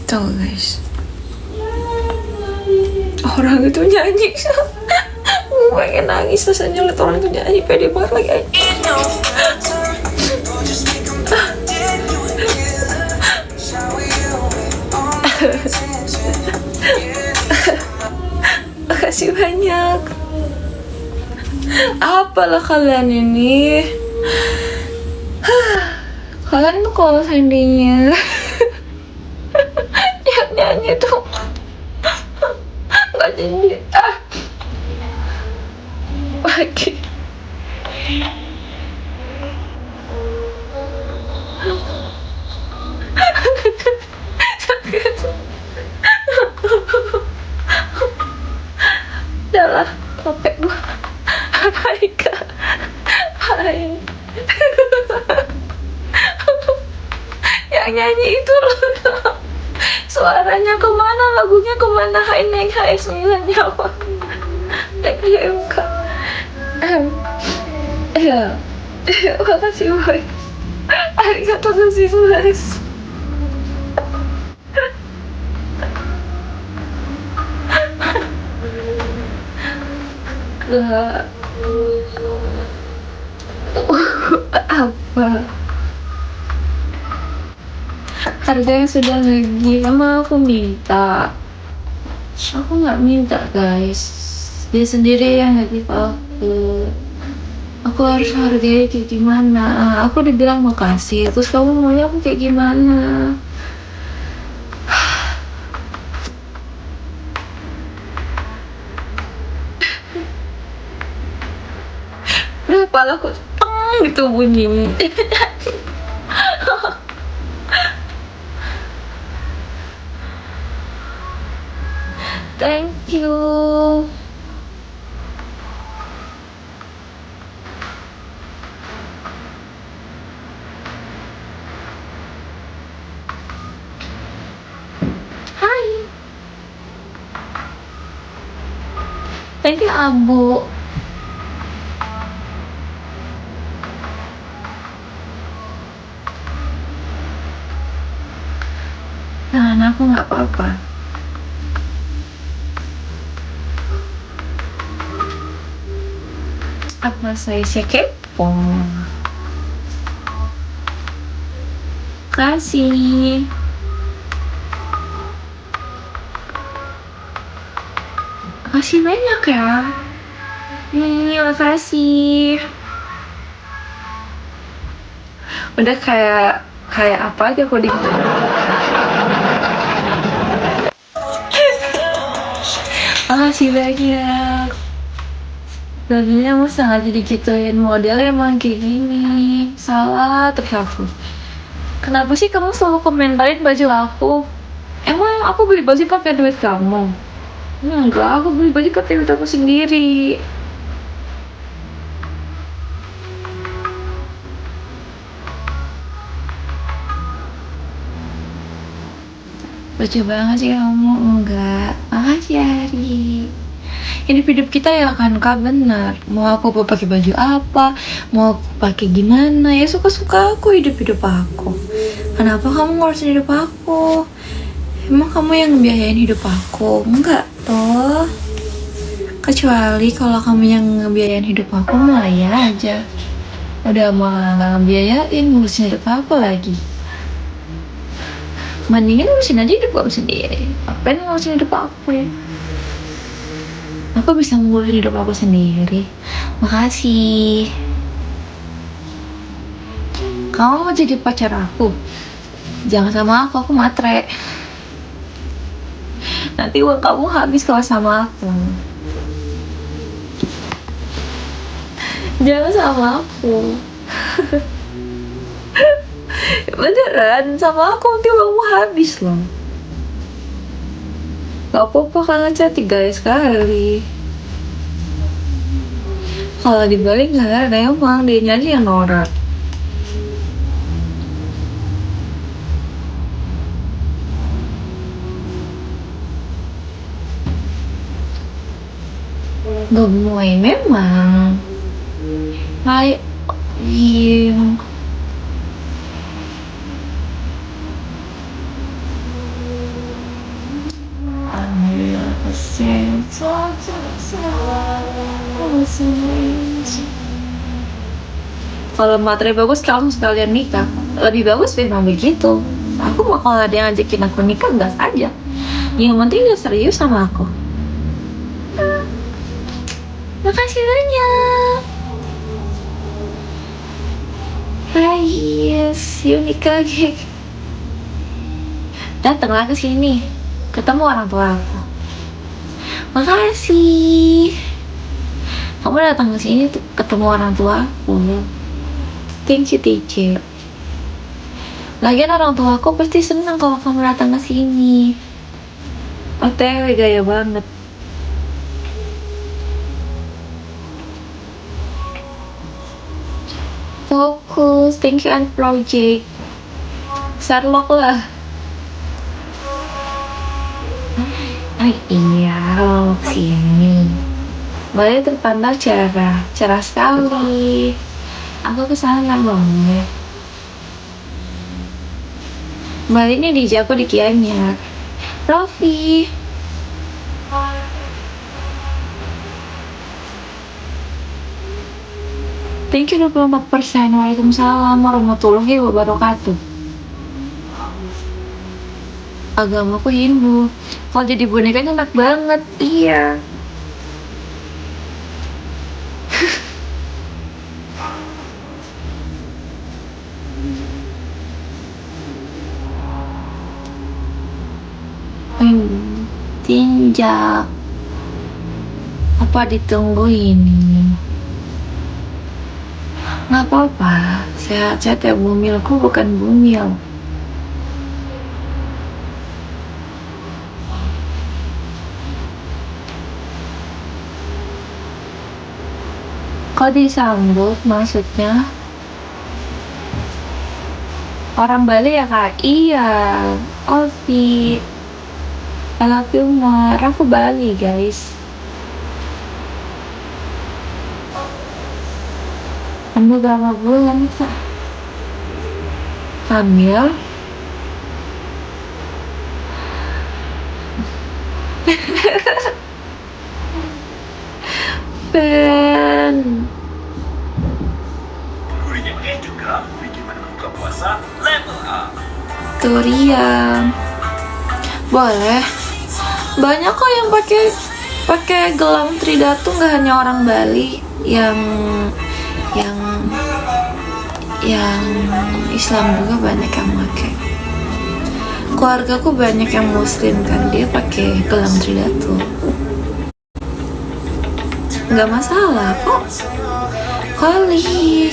Tuh guys, orang itu nyanyi. Gue pengen nangis rasanya liat orang itu nyanyi, pede banget lagi anjing. Makasih banyak. Apalah kalian ini. Kalian tuh kalau seandainya yang nyanyi tuh nggak jadi lagi. Udahlah, capek gue. Hai kak, hai. Yang nyanyi itu loh, suaranya kemana, lagunya kemana, hai naik HS9 nya apa, naik MK. Ya, makasih boy. Arigatou gozaimasu. Gak apa, harganya sudah lagi, emang aku minta. Aku nggak minta guys, dia sendiri yang ngasih aku harus hargai kayak gimana. Aku udah bilang makasih, terus kamu maunya aku kayak gimana? Udah kepala aku gitu bunyi. Thank you. Hai. Thank you Abu. Nah, aku nggak apa-apa. Apa saya kepo? Kasih. Kasih banyak ya. Makasih. Udah kayak apa aja kok di. Makasih banyak. Tadinya mau sangat digituin, model emang kayak gini. Salah terus aku. Kenapa sih kamu selalu komentarin baju aku? Emang aku beli baju pakai duit kamu? Enggak, aku beli baju pakai duit aku sendiri. Lucu banget sih kamu. Enggak, makasih Ari. Hidup kita ya kan kak, benar. Mau aku pakai baju apa, mau aku pakai gimana, ya suka-suka aku, hidup aku. Kenapa kamu ngurusin hidup aku? Emang kamu yang ngebiayain hidup aku? Enggak toh. Kecuali kalau kamu yang ngebiayain hidup aku mah ya aja. Udah mah nggak ngebiayain, ngurusin hidup aku lagi. Mendingan ngurusin aja hidup aku sendiri. Apain ngurusin hidup aku ya? Aku bisa ngurusin hidup aku sendiri. Makasih. Kamu mau jadi pacar aku? Jangan sama aku matre. Nanti uang kamu habis kalau sama aku. Jangan sama aku. Beneran, sama aku nanti uangmu habis loh. Gak apa-apa kan aja 3 sekali. Kalau dibalik gak ada emang, dia nyanyi yang norak. Gemoy memang. Hai Im. Kalau materi bagus langsung sekalian nikah. Lebih bagus memang begitu. Aku mau kalau ada yang ngajakin aku nikah gas aja. Yang penting dia serius sama aku. Makasih banyak. Hai, see you nikah lagi. Datanglah ke sini. Ketemu orang tua aku. Makasih. Kamu datang ke sini tuh ketemu orang tua aku. Thank you, teacher. Lagian orang tua aku pasti senang kalau kamu datang ke sini. OTW gaya banget. Fokus, thank you and project. Sherlock lah. Iya, kalau sini. Bali terpantau cerah sekali. Aku kesana banget. Bali ini di Jago di Gianyar. Rofi. Thank you 24%. Waalaikumsalam warahmatullahi wabarakatuh. Agamaku Hindu. Kalau jadi bonekanya enak banget. Iya. Tinjak. Apa ditungguin? Nggak apa-apa. Sehat-sehat ya, bumilku bukan bumil. Kok disambut maksudnya? Orang Bali ya kak? Iya. Ovi. I love you more. Aku Bali guys. Kamu berapa bulan kak? Hamil? Ben. Gurihnya juga bikin menu buka puasa level up. Durian. Boleh. Banyak kok yang pakai gelang tridatu, nggak hanya orang Bali yang Islam juga banyak yang pakai. Keluargaku banyak yang Muslim kan, dia pakai gelang tridatu. Nggak masalah kok. Kolik.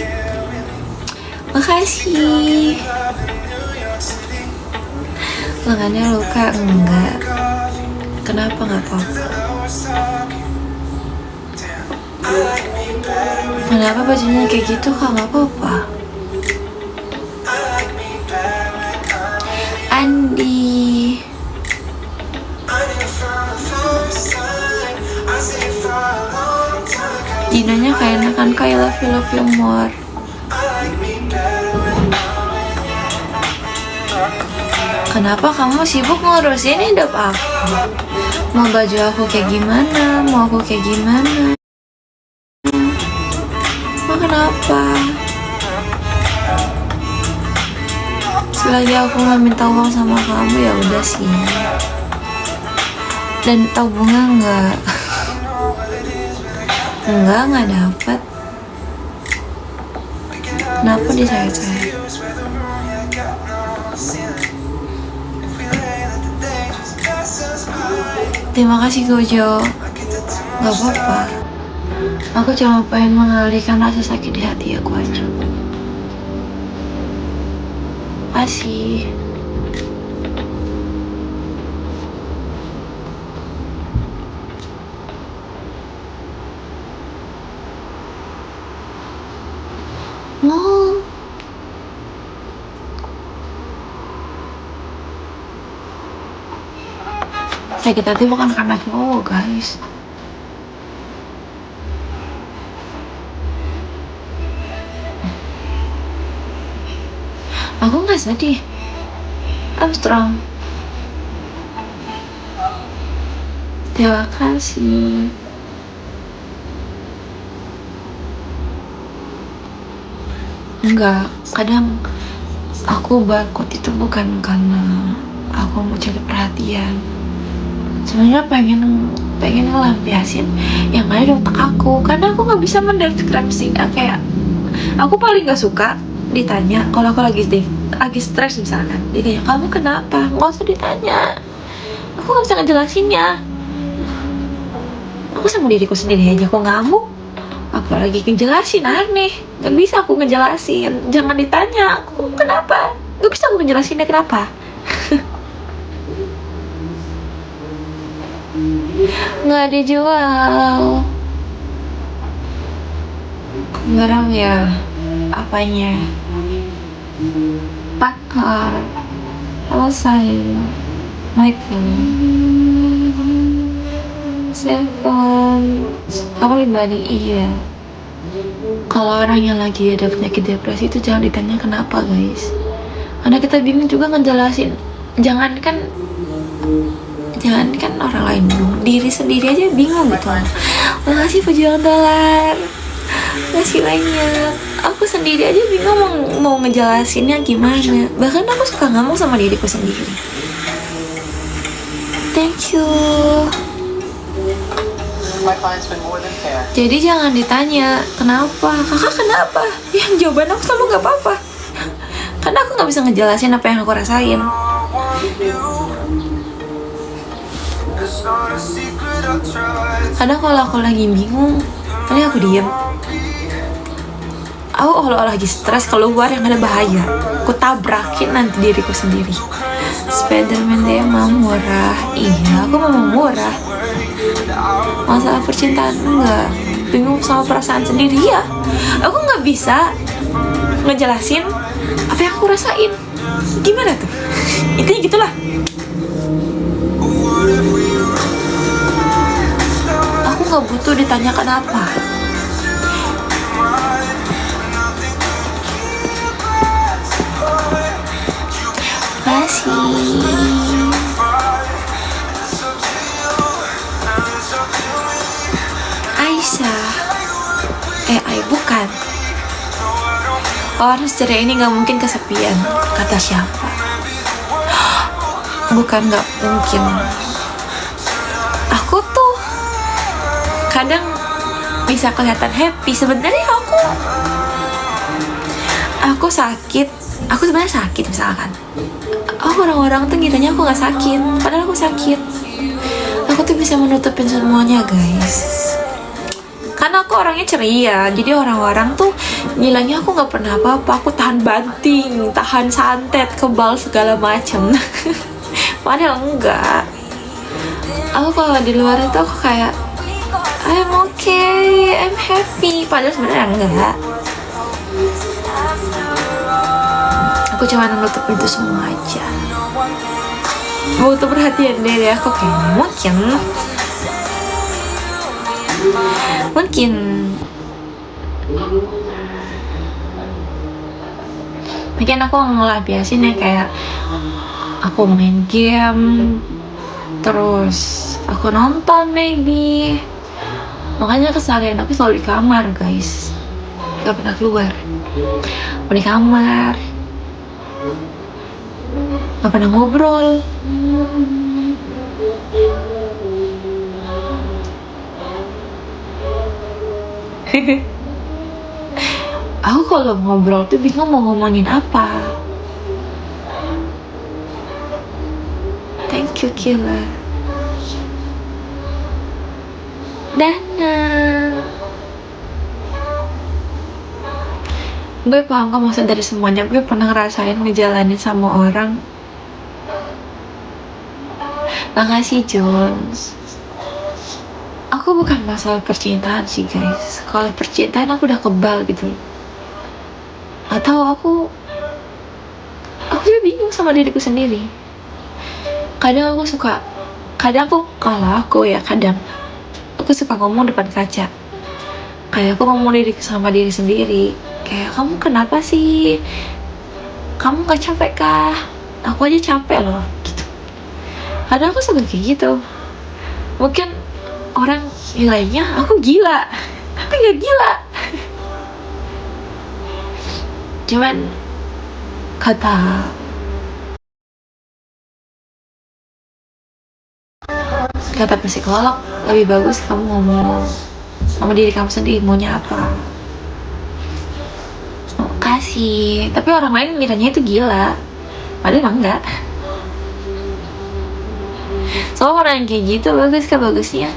Makasih. Lengannya luka enggak? Kenapa nggak apa-apa? Kenapa bajunya kayak gitu kak? Nggak apa-apa. Andi. Dinonya kayak enakan kak. I love you more. Kenapa kamu sibuk ngurusin hidup aku? Mau baju aku kayak gimana? Mau aku kayak gimana? Mau kenapa? Selagi aku nggak minta uang sama kamu ya udah sih. Dan tau bunga nggak? Nggak dapat. Kenapa disayat-sayat? Terima kasih Gojo. Gak apa-apa. Aku cuma pengen mengalihkan rasa sakit di hati aku aja. Kasih. No. Sakit hati bukan karena cowok guys. Aku nggak sedih. I'm strong. Terima kasih. Enggak, kadang aku backward itu bukan karena aku mau cari perhatian. Sebenarnya pengen ngelampiasin yang ada di otak aku, karena aku nggak bisa mendeskripsi. Kayak aku paling nggak suka ditanya kalau aku lagi stres misalkan. Ditanya kamu kenapa, nggak usah ditanya. Aku nggak bisa ngejelasinnya. Aku sama diriku sendiri aja aku ngamuk, apalagi ngejelasin. Aneh, nggak bisa aku ngejelasin. Jangan ditanya aku kenapa, nggak bisa aku ngejelasinnya kenapa. Nggak dijual. Ngeram ya, apanya? Pakar selesai. Seven. Aku pribadi iya. Kalau orang yang lagi ada penyakit depresi itu jangan ditanya kenapa, guys. Karena kita bingung juga ngejelasin. Jangankan orang lain bingung, diri sendiri aja bingung gitu. Makasih pejuang dolar, makasih banyak. Aku sendiri aja bingung mau ngejelasinnya gimana. Bahkan aku suka ngomong sama diriku sendiri. Thank you. Jadi jangan ditanya kenapa, kakak kenapa? Yang jawaban aku selalu nggak apa-apa. Karena aku nggak bisa ngejelasin apa yang aku rasain. Kadang kalau aku lagi bingung, paling aku diem. Aku kalau lagi stres keluar yang ada bahaya, aku tabrakin nanti diriku sendiri. Spiderman dia mau murah. Iya, aku mau murah. Masalah percintaan enggak. Bingung sama perasaan sendiri ya. Aku nggak bisa ngejelasin apa yang aku rasain. Gimana tuh? Intinya gitulah. Aku nggak butuh ditanyakan apa. Kasih. Aisyah. Bukan. Orang secara ini nggak mungkin kesepian. Kata siapa? Bukan nggak mungkin. Aku tuh kadang bisa kelihatan happy. Sebenarnya aku sakit. Aku sebenarnya sakit misalkan. Orang-orang tuh ngiranya aku nggak sakit, padahal aku sakit. Aku tuh bisa menutupin semuanya, guys. Karena aku orangnya ceria, jadi orang-orang tuh bilangnya aku nggak pernah apa-apa. Aku tahan banting, tahan santet, kebal segala macam. Padahal enggak. Aku kalau di luar itu aku kayak I'm okay, I'm happy. Padahal sebenarnya enggak. Aku cuma menutup itu semua aja. Butuh perhatian dari aku kayaknya. Mungkin aku ngelampiasin ya, kayak aku main game, terus aku nonton maybe. Makanya keseharian aku selalu di kamar, guys. Gak pernah keluar. Di kamar, gak pernah ngobrol. Aku kalau ngobrol tuh bingung mau ngomongin apa. Thank you, Killer. Dana. Gue paham kok maksud dari semuanya. Gue pernah ngerasain ngejalanin sama orang. Makasih, Jones. Aku bukan masalah percintaan sih, guys. Kalau percintaan aku udah kebal gitu. Atau aku juga bingung sama diriku sendiri. Kadang aku suka ngomong depan kaca. Kayak aku ngomong sama diri sendiri. Kayak, kamu kenapa sih? Kamu gak capek kah? Aku aja capek loh gitu. Kadang aku suka kayak gitu. Mungkin orang nilainya aku gila, tapi gak gila. Cuman kata psikolog, lebih bagus kamu ngomong sama diri kamu sendiri maunya apa. Kasih, tapi orang lain miranya itu gila, padahal emang enggak. Soalnya orang yang kayak gitu bagus, bagusnya